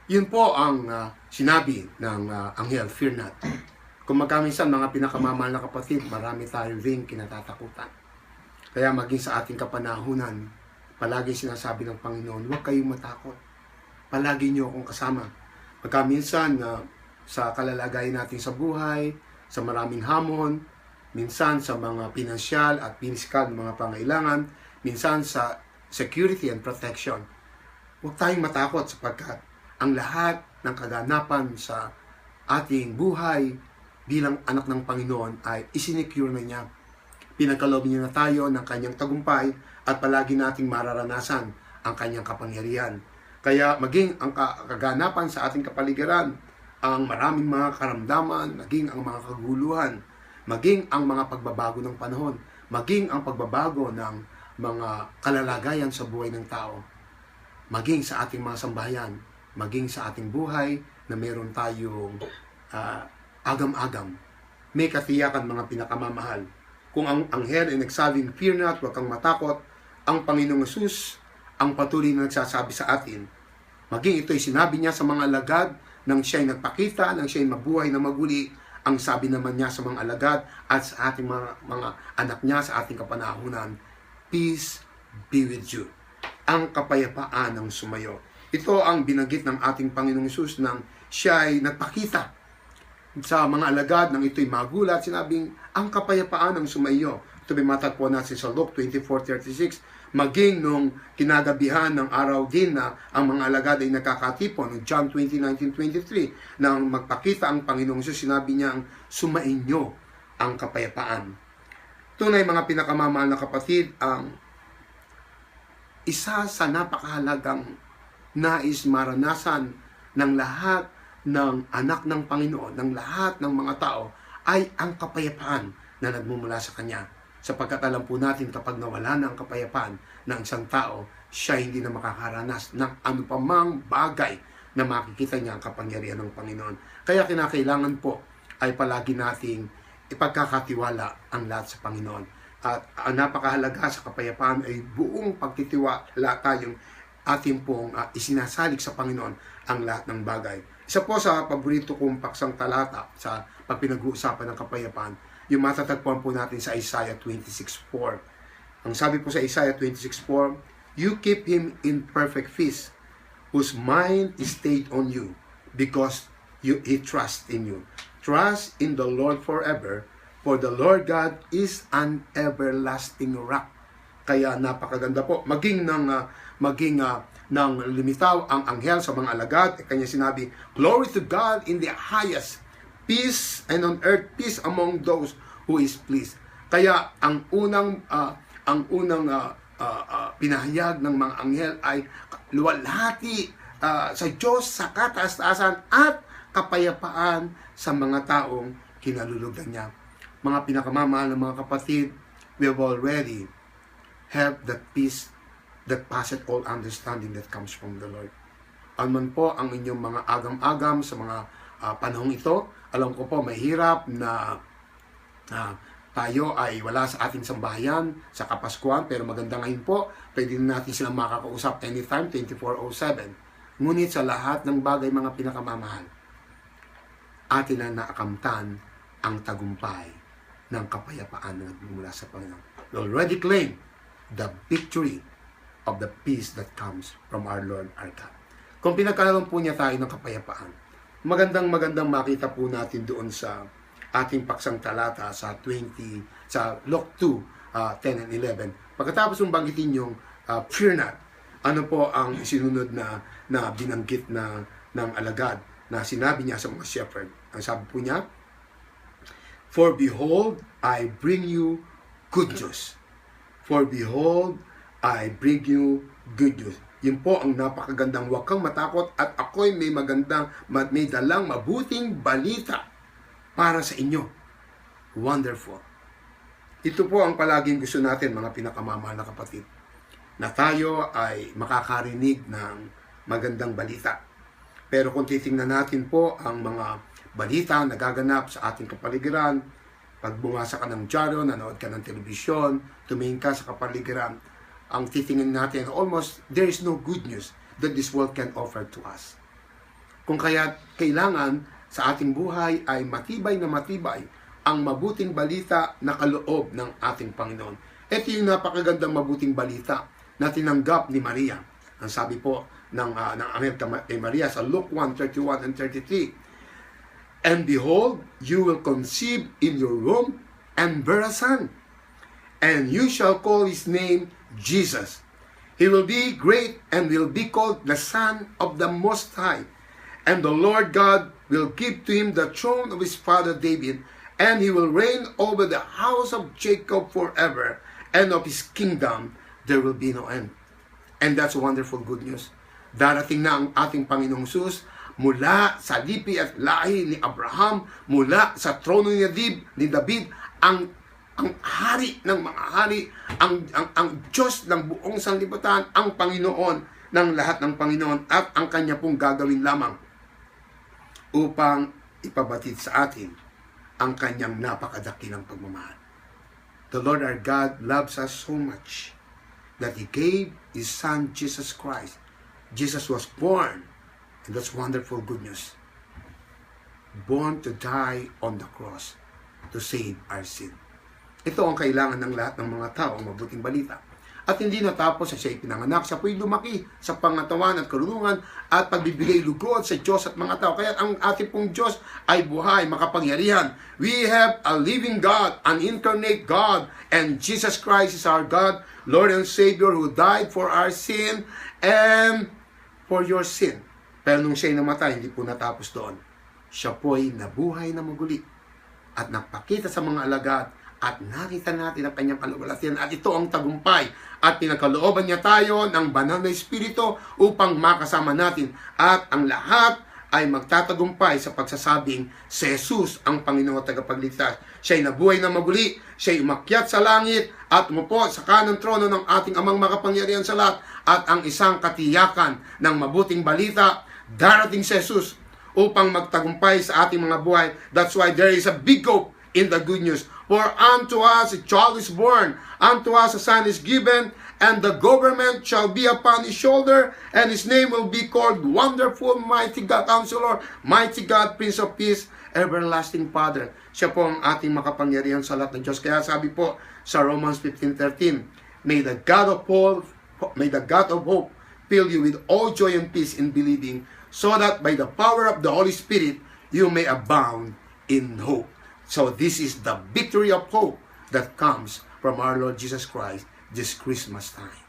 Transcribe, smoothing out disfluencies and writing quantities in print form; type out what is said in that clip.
Yun po ang sinabi ng anghel, fear not. Kung magkaminsan mga pinakamamahal na kapatid, marami tayo ring kinatatakutan. Kaya maging sa ating kapanahunan, palagi sinasabi ng Panginoon, huwag kayong matakot. Palagi niyo akong kasama. Magkaminsan sa kalalagayan natin sa buhay, sa maraming hamon, minsan sa mga pinansyal at pisikal na mga pangailangan, minsan sa security and protection. Huwag tayong matakot sapagkat ang lahat ng kaganapan sa ating buhay bilang anak ng Panginoon ay isinicure na niya. Pinagkaloob niya na tayo ng kanyang tagumpay at palagi nating mararanasan ang kanyang kapangyarihan. Kaya maging ang kaganapan sa ating kapaligiran, ang maraming mga karamdaman, maging ang mga kaguluhan, maging ang mga pagbabago ng panahon, maging ang pagbabago ng mga kalalagayan sa buhay ng tao, maging sa ating mga sambahayan, maging sa ating buhay na meron tayong agam-agam. May katiyakan mga pinakamamahal. Kung ang anghel ay nagsabing, fear not, huwag kang matakot, ang Panginoong Hesus ang patuloy na nagsasabi sa atin. Maging ito'y sinabi niya sa mga alagad nang siya'y nagpakita, nang siya'y mabuhay na maguli, ang sabi naman niya sa mga alagad at sa ating mga anak niya sa ating kapanahunan, peace be with you. Ang kapayapaan ng sumayo. Ito ang binanggit ng ating Panginoong Hesus nang siya'y nagpakita sa mga alagad nang ito'y magulat, sinabing, ang kapayapaan ng sumayo. Ito ay matagpuan natin sa Luke 24:36. Maging nung kinagabihan ng araw din na ang mga alagad ay nakakatipon, ng John 20:19-23, nang magpakita ang Panginoong Hesus, sinabi niyang, sumainyo ang kapayapaan. Tunay mga pinakamamahal na kapatid, ang isa sa napakahalagang nais maranasan ng lahat ng anak ng Panginoon, ng lahat ng mga tao, ay ang kapayapaan na nagmumula sa Kanya. Sapagkat alam po natin kapag nawala na ang kapayapaan ng isang tao, siya hindi na makakaranas ng anupamang bagay na makikita niya ang kapangyarihan ng Panginoon. Kaya kinakailangan po ay palagi nating ipagkakatiwala ang lahat sa Panginoon. At ang napakahalaga sa kapayapaan ay buong pagtitiwala tayong ating pong isinasalig sa Panginoon ang lahat ng bagay. Isa po sa paborito kong paksang talata sa pagpinag-uusapan ng kapayapaan, yung matatagpuan po natin sa Isaiah 26:4. Ang sabi po sa Isaiah 26:4, you keep him in perfect peace, whose mind is stayed on you, because he trusts in you. Trust in the Lord forever, for the Lord God is an everlasting rock. Kaya napakaganda po. Maging ng lumitaw ang anghel sa mga alagad, kanya sinabi, glory to God in the highest, peace and on earth, peace among those who is pleased. Kaya ang unang pinahayag ng mga anghel ay luwalhati sa Diyos, sa kataas-taasan at kapayapaan sa mga taong kinalulugdan niya. Mga pinakamamahal ng mga kapatid, we have already have that peace that passeth all understanding that comes from the Lord. Ano man po ang inyong mga agam-agam sa mga panahong ito, alam ko po mahirap na tayo ay wala sa ating sambahayan sa Kapaskuhan, pero maganda ngayon po, pwede natin silang makakausap anytime, 24/7. Ngunit sa lahat ng bagay mga pinakamamahal, atin na naakamtan ang tagumpay ng kapayapaan na nagmumula sa Panginoon. We already claim the victory of the peace that comes from our Lord our God. Kung pinagkakaroon po niya tayo ng kapayapaan, magandang makita po natin doon sa ating paksang talata sa Luke 2:10 and 11. Pagkatapos mong banggitin yung fear not, ano po ang sinunod na binanggit ng alagad na sinabi niya sa mga shepherd? Ang sabi po niya, for behold, I bring you good news. For behold, I bring you good news. Yun po ang napakagandang, huwag kang matakot at ako'y may dalang mabuting balita para sa inyo. Wonderful. Ito po ang palaging gusto natin mga pinakamamahal na kapatid, na tayo ay makakarinig ng magandang balita. Pero kung titingnan natin po ang mga balita na nagaganap sa ating kapaligiran, pag bumasa ka ng dyaryo, nanood ka ng telebisyon, tumingin ka sa kapaligiran, ang titingin natin, almost there is no good news that this world can offer to us. Kung kaya kailangan sa ating buhay ay matibay na matibay ang mabuting balita na kaloob ng ating Panginoon. Ito yung napakagandang mabuting balita na tinanggap ni Maria. Ang sabi po ng Anghel kay Maria sa Luke 1:31 and 33, "And behold, you will conceive in your womb and bear a son, and you shall call his name Jesus. He will be great and will be called the Son of the Most High. And the Lord God will give to him the throne of his father David, and he will reign over the house of Jacob forever, and of his kingdom there will be no end." And that's wonderful good news. Darating na ang ating Panginoong Hesus mula sa lipi at lahi ni Abraham, mula sa trono ni David, ang hari ng mga hari, ang Diyos ng buong sanlibutan, ang Panginoon ng lahat ng Panginoon, at ang kanya pong gagawin lamang upang ipabatid sa atin ang kanyang napakadakilang pagmamahal. The Lord our God loves us so much that He gave His Son Jesus Christ. Jesus was born, and that's wonderful good news, born to die on the cross to save our sin. Ito ang kailangan ng lahat ng mga tao, ang mabuting balita. At hindi natapos sa siya ipinanganak, siya po'y lumaki sa pangatawan at karunungan at pagbibigay lugod sa Diyos at mga tao. Kaya ang ating pong Diyos ay buhay, makapangyarihan. We have a living God, an incarnate God, and Jesus Christ is our God, Lord and Savior, who died for our sin and for your sin. Pero nung siya'y namatay, hindi po natapos doon. Siya po'y nabuhay na maguli at nagpakita sa mga alagad, at nakita natin ang kanyang kaluwalhatian, at ito ang tagumpay, at pinagkalooban niya tayo ng banal na Espiritu upang makasama natin, at ang lahat ay magtatagumpay sa pagsasabing si Jesus ang Panginoon at tagapagligtas. Siya'y nabuhay na maguli, siya'y umakyat sa langit at umupo sa kanang trono ng ating Amang makapangyarihan sa lahat, at ang isang katiyakan ng mabuting balita, darating si Jesus upang magtagumpay sa ating mga buhay. That's why there is a big hope in the good news. For unto us a child is born, unto us a son is given, and the government shall be upon his shoulder, and his name will be called Wonderful, Mighty God, Counselor, Mighty God, Prince of Peace, Everlasting Father. Siya po ang ating makapangyarihan sa lahat ng Diyos. Kaya sabi po sa Romans 15:13, May the God of hope fill you with all joy and peace in believing, so that by the power of the Holy Spirit you may abound in hope. So this is the victory of hope that comes from our Lord Jesus Christ this Christmas time.